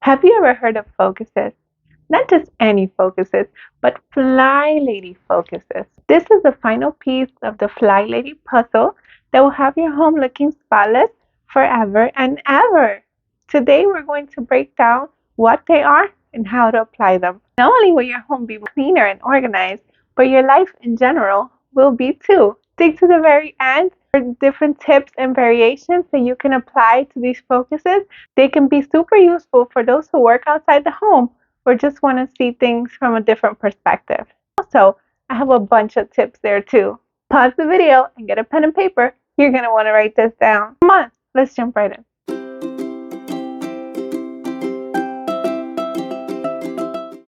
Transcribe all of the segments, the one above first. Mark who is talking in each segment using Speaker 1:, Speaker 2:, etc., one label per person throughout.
Speaker 1: Have you ever heard of focuses? Not just any focuses, but Flylady focuses. This is the final piece of the Flylady puzzle that will have your home looking spotless forever and ever. Today we're going to break down what they are and how to apply them. Not only will your home be cleaner and organized, but your life in general will be too. Stick to the very end for different tips and variations that you can apply to these focuses. They can be super useful for those who work outside the home or just want to see things from a different perspective. Also, I have a bunch of tips there too. Pause the video and get a pen and paper. You're going to want to write this down. Come on, let's jump right in.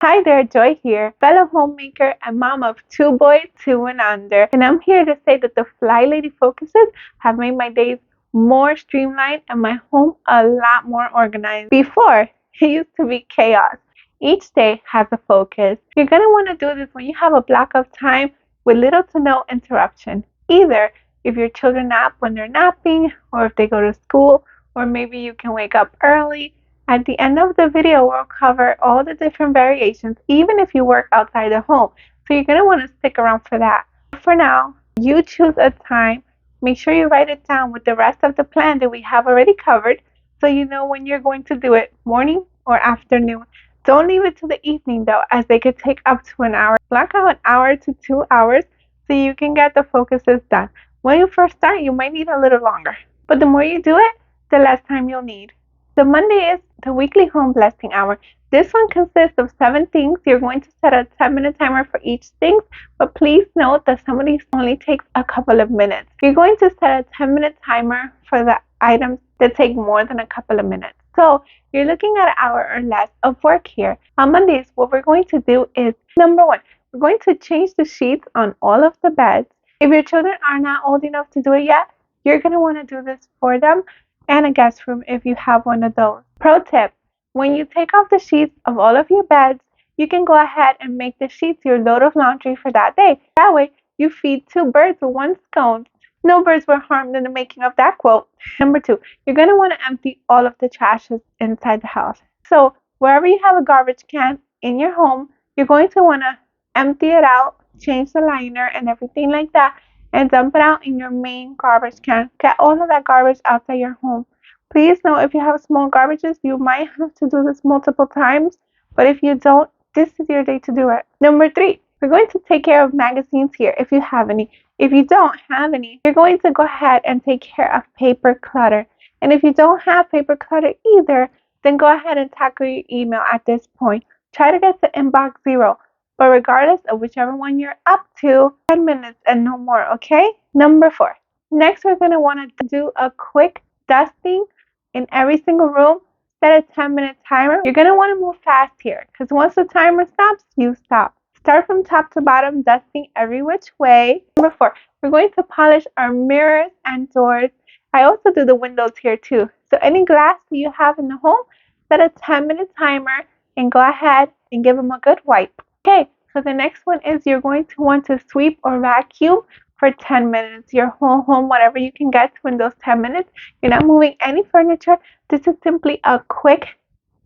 Speaker 1: Hi there, Joy here, fellow homemaker and mom of 2 boys, 2 and under. And I'm here to say that the Flylady focuses have made my days more streamlined and my home a lot more organized. Before, it used to be chaos. Each day has a focus. You're going to want to do this when you have a block of time with little to no interruption. Either if your children nap when they're napping, or if they go to school, or maybe you can wake up early. At the end of the video, we'll cover all the different variations, even if you work outside the home. So you're going to want to stick around for that. For now, you choose a time. Make sure you write it down with the rest of the plan that we have already covered so you know when you're going to do it, morning or afternoon. Don't leave it to the evening though, as they could take up to an hour. Block out an hour to 2 hours so you can get the focuses done. When you first start, you might need a little longer, but the more you do it, the less time you'll need. So Monday is the weekly home blessing hour. This one consists of 7 things. You're going to set a 10-minute timer for each thing, but please note that some of these only takes a couple of minutes. You're going to set a 10-minute timer for the items that take more than a couple of minutes. So you're looking at an hour or less of work here. On Mondays, what we're going to do is, number 1, we're going to change the sheets on all of the beds. If your children are not old enough to do it yet, you're going to want to do this for them, and a guest room if you have one of those. Pro tip, when you take off the sheets of all of your beds, you can go ahead and make the sheets your load of laundry for that day. That way, you feed 2 birds with 1 stone. No birds were harmed in the making of that quote. Number 2, you're going to want to empty all of the trashes inside the house. So wherever you have a garbage can in your home, you're going to want to empty it out, change the liner and everything like that, and dump it out in your main garbage can. Get all of that garbage outside your home. Please note, if you have small garbages, you might have to do this multiple times, but if you don't, this is your day to do it. Number 3, we're going to take care of magazines here if you have any. If you don't have any, you're going to go ahead and take care of paper clutter. And if you don't have paper clutter either, then go ahead and tackle your email at this point. Try to get to inbox 0. But regardless of whichever one you're up to, 10 minutes and no more, okay? Number 4. Next, we're going to want to do a quick dusting in every single room. Set a 10-minute timer. You're going to want to move fast here because once the timer stops, you stop. Start from top to bottom, dusting every which way. Number 4, we're going to polish our mirrors and doors. I also do the windows here too. So any glass that you have in the home, set a 10-minute timer and go ahead and give them a good wipe. Okay, so the next one is you're going to want to sweep or vacuum for 10 minutes. Your whole home, whatever you can get to in those 10 minutes. You're not moving any furniture. This is simply a quick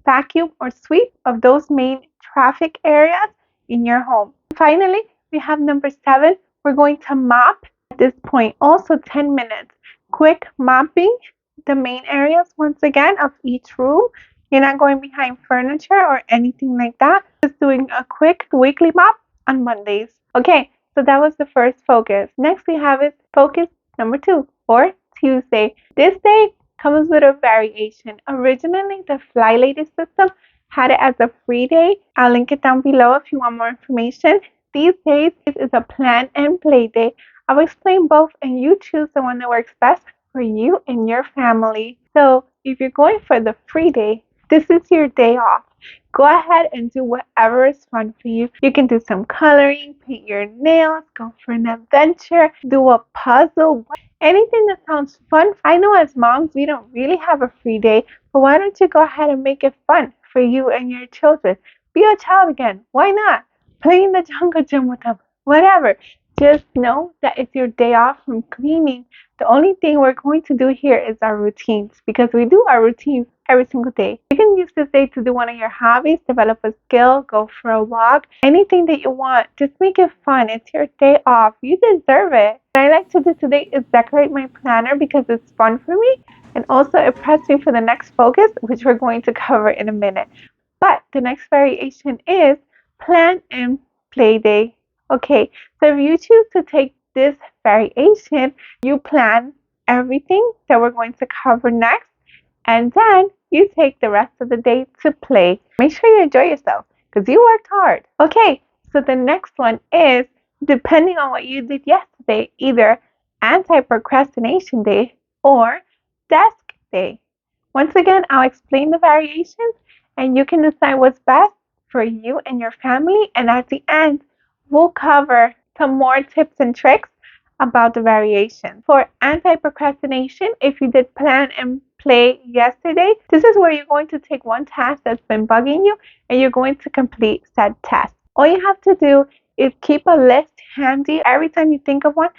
Speaker 1: vacuum or sweep of those main traffic areas in your home. Finally, we have number 7. We're going to mop at this point. Also 10 minutes. Quick mopping the main areas once again of each room. You're not going behind furniture or anything like that. Just doing a quick weekly mop on Mondays. Okay, so that was the first focus. Next we have is focus number 2, or Tuesday. This day comes with a variation. Originally, the Flylady system had it as a free day. I'll link it down below if you want more information. These days, it is a plan and play day. I'll explain both and you choose the one that works best for you and your family. So if you're going for the free day, this is your day off. Go ahead and do whatever is fun for you. You can do some coloring, paint your nails, go for an adventure, do a puzzle, anything that sounds fun. I know as moms, we don't really have a free day, but why don't you go ahead and make it fun for you and your children? Be a child again. Why not? Play in the jungle gym with them. Whatever. Just know that it's your day off from cleaning. The only thing we're going to do here is our routines because we do our routines every single day. You can use this day to do one of your hobbies, develop a skill, go for a walk, anything that you want. Just make it fun. It's your day off. You deserve it. What I like to do today is decorate my planner because it's fun for me and also it preps me for the next focus, which we're going to cover in a minute. But the next variation is plan and play day. Okay, so if you choose to take this variation, you plan everything that we're going to cover next, and then you take the rest of the day to play. Make sure you enjoy yourself because you worked hard. Okay, so the next one is depending on what you did yesterday, either anti procrastination day or desk day. Once again, I'll explain the variations and you can decide what's best for you and your family. And at the end, we'll cover some more tips and tricks about the variation. For anti-procrastination, if you did plan and play yesterday, this is where you're going to take one task that's been bugging you and you're going to complete said task. All you have to do is keep a list handy. Every time you think of one,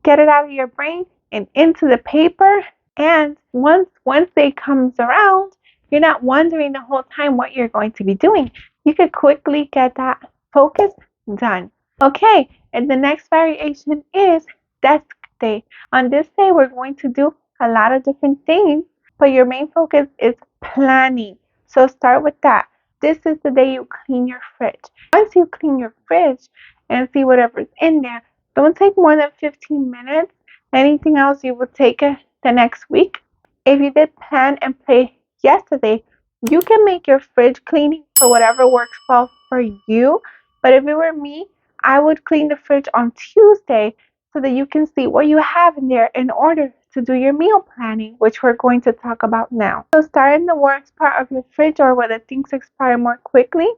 Speaker 1: get it out of your brain and into the paper. And once Wednesday comes around, you're not wondering the whole time what you're going to be doing. You could quickly get that focus done. Okay, and the next variation is desk day. On this day, we're going to do a lot of different things, but your main focus is planning. So start with that. This is the day you clean your fridge. Once you clean your fridge and see whatever's in there, don't take more than 15 minutes. Anything else you will take the next week. If you did plan and play yesterday, you can make your fridge cleaning for whatever works well for you. But if it were me, I would clean the fridge on Tuesday so that you can see what you have in there in order to do your meal planning, which we're going to talk about now. So start in the worst part of your fridge or where the things expire more quickly.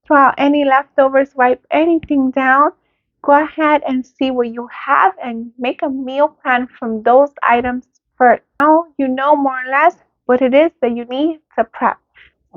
Speaker 1: Throw out any leftovers, wipe anything down. Go ahead and see what you have and make a meal plan from those items first. Now you know more or less what it is that you need to prep.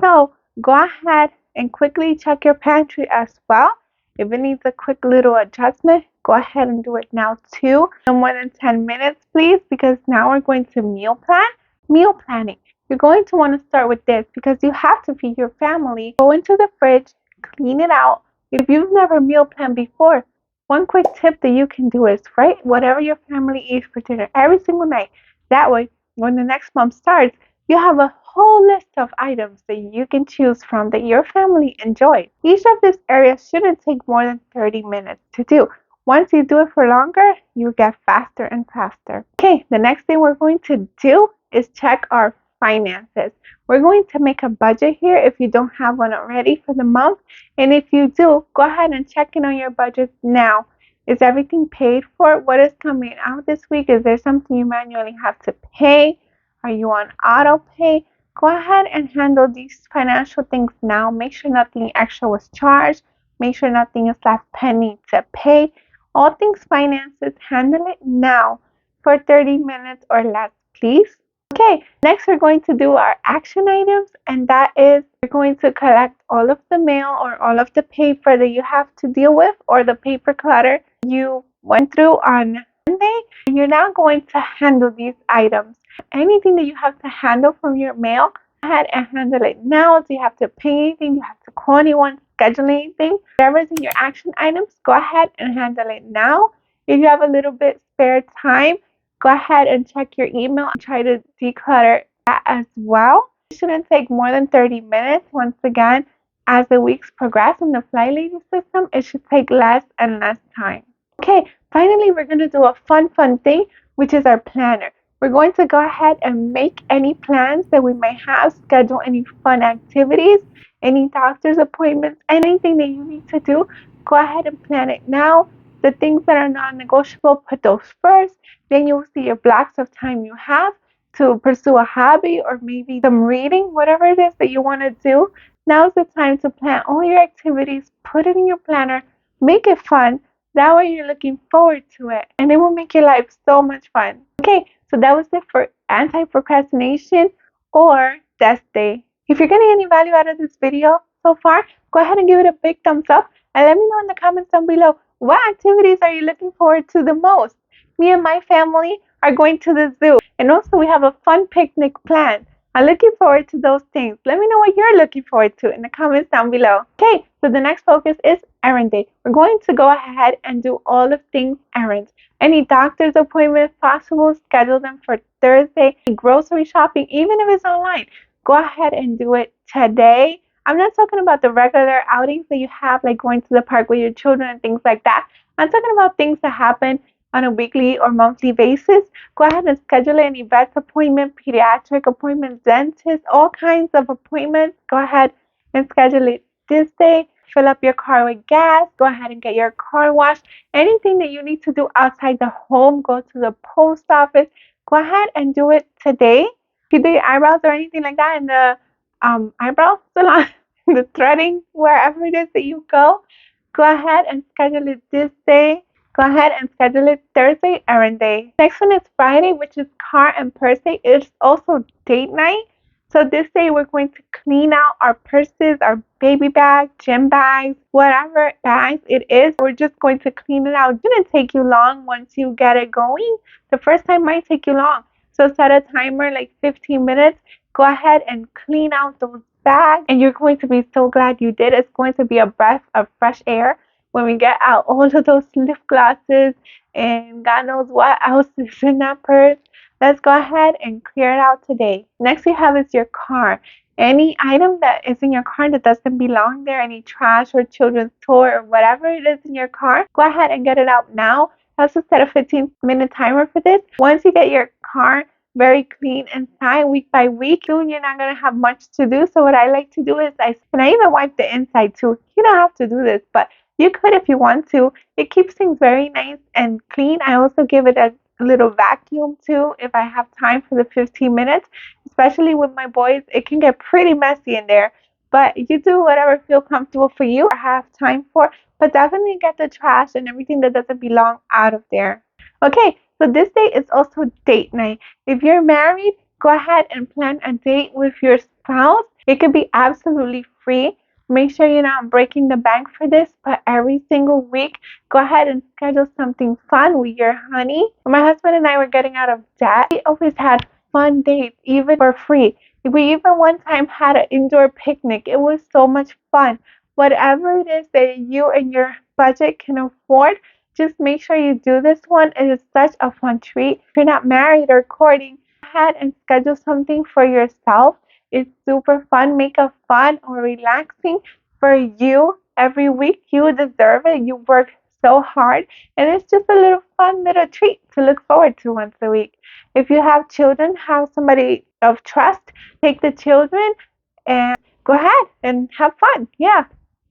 Speaker 1: So go ahead and quickly check your pantry as well. If it needs a quick little adjustment, go ahead and do it now too. No more than 10 minutes, please, because now we're going to meal plan. Meal planning. You're going to want to start with this because you have to feed your family. Go into the fridge, clean it out. If you've never meal planned before, one quick tip that you can do is write whatever your family eats for dinner every single night. That way, when the next month starts, you have a whole list of items that you can choose from that your family enjoys. Each of these areas shouldn't take more than 30 minutes to do. Once you do it for longer, you get faster and faster. Okay, the next thing we're going to do is check our finances. We're going to make a budget here if you don't have one already for the month. And if you do, go ahead and check in on your budget now. Is everything paid for? What is coming out this week? Is there something you manually have to pay? Are you on auto pay? Go ahead and handle these financial things now. Make sure nothing extra was charged. Make sure nothing is left pending to pay. All things finances, handle it now for 30 minutes or less, please. Okay, next we're going to do our action items, and that is we're going to collect all of the mail or all of the paper that you have to deal with or the paper clutter you went through on Monday. And you're now going to handle these items. Anything that you have to handle from your mail, go ahead and handle it now. Do you have to pay anything? Do you have to call anyone, schedule anything? Whatever's in your action items, go ahead and handle it now. If you have a little bit spare time, go ahead and check your email and try to declutter that as well. It shouldn't take more than 30 minutes. Once again, as the weeks progress in the Flylady system, it should take less and less time. Okay, finally, we're going to do a fun thing, which is our planner. We're going to go ahead and make any plans that we may have, schedule any fun activities, any doctor's appointments, anything that you need to do. Go ahead and plan it now. The things that are non-negotiable, put those first. Then you'll see your blocks of time you have to pursue a hobby or maybe some reading, whatever it is that you want to do. Now's the time to plan all your activities, put it in your planner, make it fun. That way you're looking forward to it and it will make your life so much fun. Okay, so that was it for anti-procrastination or desk day. If you're getting any value out of this video so far, go ahead and give it a big thumbs up and let me know in the comments down below What activities are you looking forward to the most? Me and my family are going to the zoo, and also we have a fun picnic planned. I'm looking forward to those things. Let me know what you're looking forward to in the comments down below. Okay, so the next focus is errand day. We're going to go ahead and do all of things errands. Any doctor's appointment possible, schedule them for Thursday. Grocery shopping, even if it's online, go ahead and do it today. I'm not talking about the regular outings that you have, like going to the park with your children and things like that. I'm talking about things that happen on a weekly or monthly basis. Go ahead and schedule any vet appointment, pediatric appointment, dentist, all kinds of appointments. Go ahead and schedule it this day. Fill up your car with gas. Go ahead and get your car washed. Anything that you need to do outside the home, go to the post office. Go ahead and do it today. If you do your eyebrows or anything like that in the eyebrow salon, the threading, wherever it is that you go ahead and schedule it this day. Go ahead and schedule it Thursday, errand day. Next one is Friday, which is car and purse day. It's also date night. So this day we're going to clean out our purses, our baby bags, gym bags, whatever bags it is. We're just going to clean it out. It shouldn't take you long once you get it going. The first time might take you long. So set a timer like 15 minutes. Go ahead and clean out those bags, and you're going to be so glad you did. It's going to be a breath of fresh air when we get out all of those lip glosses and God knows what else is in that purse. Let's go ahead and clear it out today. Next we have is your car. Any item that is in your car that doesn't belong there, any trash or children's toy or whatever it is in your car, go ahead and get it out now. I also set a 15-minute timer for this. Once you get your car very clean inside week by week, soon you're not going to have much to do. So what I like to do is I even wipe the inside too. You don't have to do this, but you could if you want to. It keeps things very nice and clean. I also give it a little vacuum too if I have time for the 15 minutes. Especially with my boys, it can get pretty messy in there. But you do whatever feels comfortable for you or have time for. But definitely get the trash and everything that doesn't belong out of there. Okay, so this day is also date night. If you're married, go ahead and plan a date with your spouse. It could be absolutely free. Make sure you're not breaking the bank for this, but every single week, go ahead and schedule something fun with your honey. When my husband and I were getting out of debt, we always had fun dates, even for free. We even one time had an indoor picnic. It was so much fun. Whatever it is that you and your budget can afford, just make sure you do this one. It is such a fun treat. If you're not married or courting, go ahead and schedule something for yourself. It's super fun. Make a fun or relaxing for you every week. You deserve it. You work so hard, and it's just a little fun little treat to look forward to once a week. If you have children, have somebody of trust, take the children and go ahead and have fun. Yeah.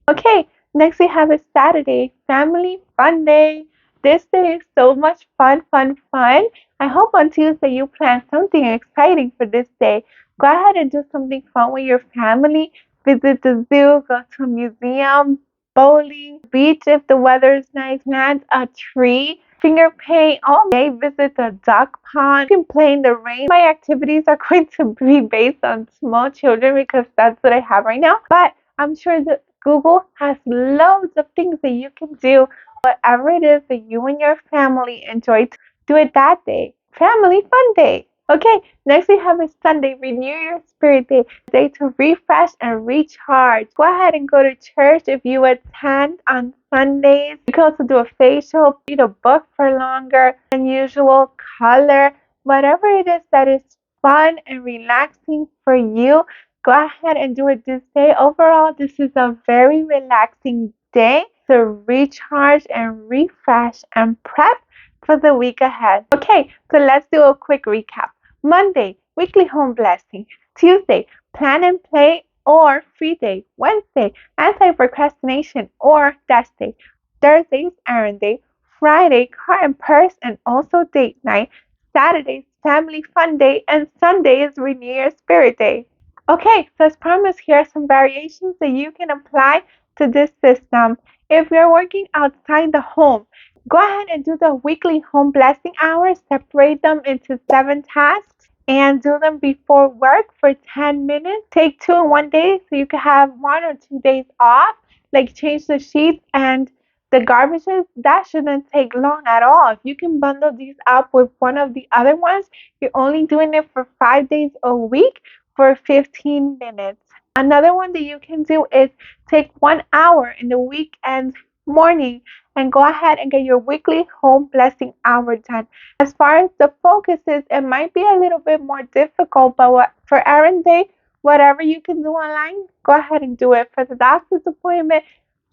Speaker 1: Okay, next we have a Saturday, Family Fun Day. This day is so much fun, fun, fun. I hope on Tuesday you plan something exciting for this day. Go ahead and do something fun with your family. Visit the zoo, go to a museum, bowling, beach if the weather is nice, plant a tree, finger paint all day, visit the duck pond. You can play in the rain. My activities are going to be based on small children because that's what I have right now. But I'm sure that Google has loads of things that you can do. Whatever it is that you and your family enjoy, to do it that day. Family Fun Day. Okay, next we have a Sunday, Renew Your Spirit Day, a day to refresh and recharge. Go ahead and go to church if you attend on Sundays. You can also do a facial, read a book for longer than usual, color, whatever it is that is fun and relaxing for you. Go ahead and do it this day. Overall, this is a very relaxing day to recharge and refresh and prep for the week ahead. Okay, so let's do a quick recap. Monday, weekly home blessing. Tuesday, plan and play or free day. Wednesday, anti-procrastination or dash day. Thursday is errand day. Friday, car and purse and also date night. Saturday is family fun day. And Sunday is renew your spirit day. Okay, so as promised, here are some variations that you can apply to this system. If you're working outside the home, go ahead and do the weekly home blessing hours. Separate them into 7 tasks and do them before work for 10 minutes. Take 2 in one day so you can have 1 or 2 days off, like change the sheets and the garbages, that shouldn't take long at all. If you can bundle these up with one of the other ones, you're only doing it for 5 days a week for 15 minutes. Another one that you can do is take 1 hour in the weekend morning and go ahead and get your weekly home blessing hour done. As far as the focuses, it might be a little bit more difficult, but for errand day, whatever you can do online, go ahead and do it. For the doctor's appointment,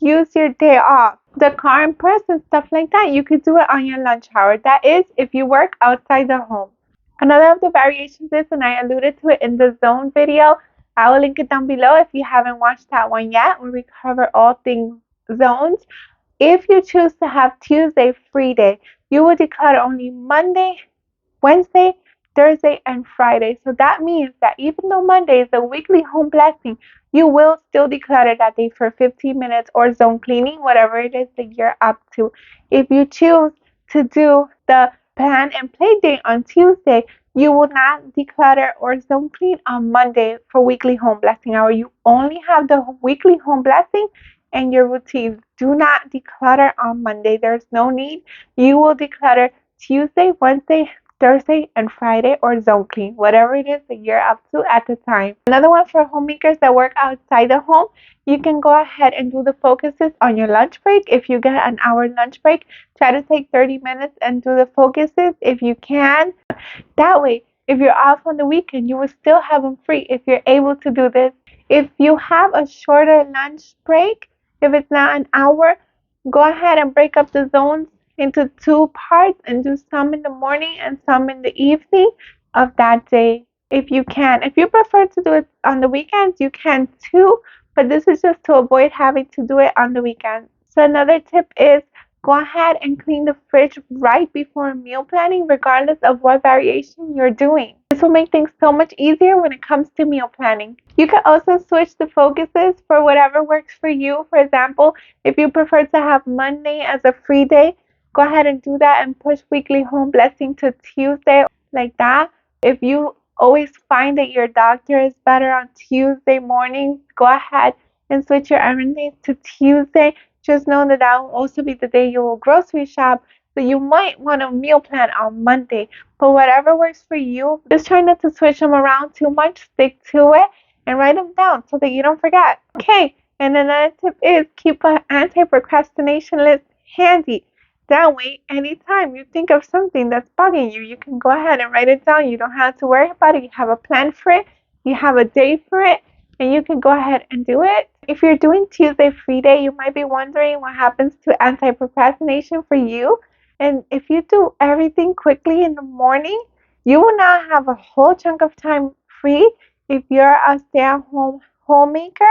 Speaker 1: use your day off. The car and purse and stuff like that, you could do it on your lunch hour. That is, if you work outside the home. Another of the variations is, and I alluded to it in the zone video, I will link it down below if you haven't watched that one yet, where we cover all things zones. If you choose to have Tuesday free day, you will declare only Monday, Wednesday, Thursday, and Friday. So that means that even though Monday is a weekly home blessing, you will still declutter that day for 15 minutes or zone cleaning, whatever it is that you're up to. If you choose to do the plan and play day on Tuesday, you will not declutter or zone clean on Monday for weekly home blessing hour. You only have the weekly home blessing and your routines. Do not declutter on Monday. There's no need. You will declutter Tuesday, Wednesday, Thursday, and Friday, or zone clean, whatever it is that you're up to at the time. Another one for homemakers that work outside the home, you can go ahead and do the focuses on your lunch break. If you get an hour lunch break, try to take 30 minutes and do the focuses if you can. That way, if you're off on the weekend, you will still have them free if you're able to do this. If you have a shorter lunch break, if it's not an hour, go ahead and break up the zones into two parts and do some in the morning and some in the evening of that day if you can. If you prefer to do it on the weekends, you can too, but this is just to avoid having to do it on the weekends. So another tip is go ahead and clean the fridge right before meal planning, regardless of what variation you're doing. This will make things so much easier when it comes to meal planning. You can also switch the focuses for whatever works for you. For example, if you prefer to have Monday as a free day, go ahead and do that and push weekly home blessing to Tuesday like that. If you always find that your doctor is better on Tuesday mornings, go ahead and switch your errand days to Tuesday. Just know that that will also be the day you will grocery shop, so you might want to meal plan on Monday. But whatever works for you, just try not to switch them around too much. Stick to it and write them down so that you don't forget. Okay, and another tip is keep an anti-procrastination list handy. That way, anytime you think of something that's bugging you, you can go ahead and write it down. You don't have to worry about it. You have a plan for it. You have a day for it, and you can go ahead and do it. If you're doing Tuesday free day, you might be wondering what happens to anti-procrastination for you. And if you do everything quickly in the morning, you will not have a whole chunk of time free if you're a stay-at-home homemaker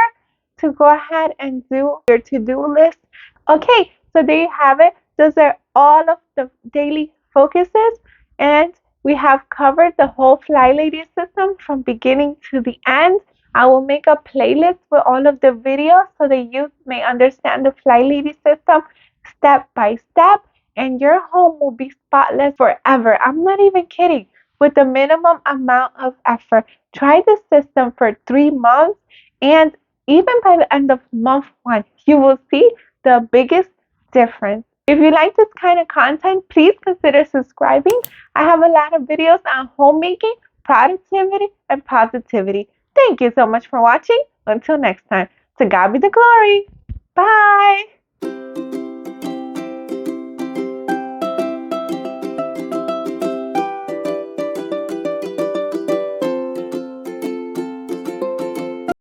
Speaker 1: to go ahead and do your to-do list. Okay, so there you have it. Those are all of the daily focuses, and we have covered the whole Flylady system from beginning to the end. I will make a playlist with all of the videos so that you may understand the Flylady system step by step, and your home will be spotless forever. I'm not even kidding. With the minimum amount of effort, try the system for 3 months, and even by the end of month one, you will see the biggest difference. If you like this kind of content, please consider subscribing. I have a lot of videos on homemaking, productivity, and positivity. Thank you so much for watching. Until next time, to God be the glory. Bye.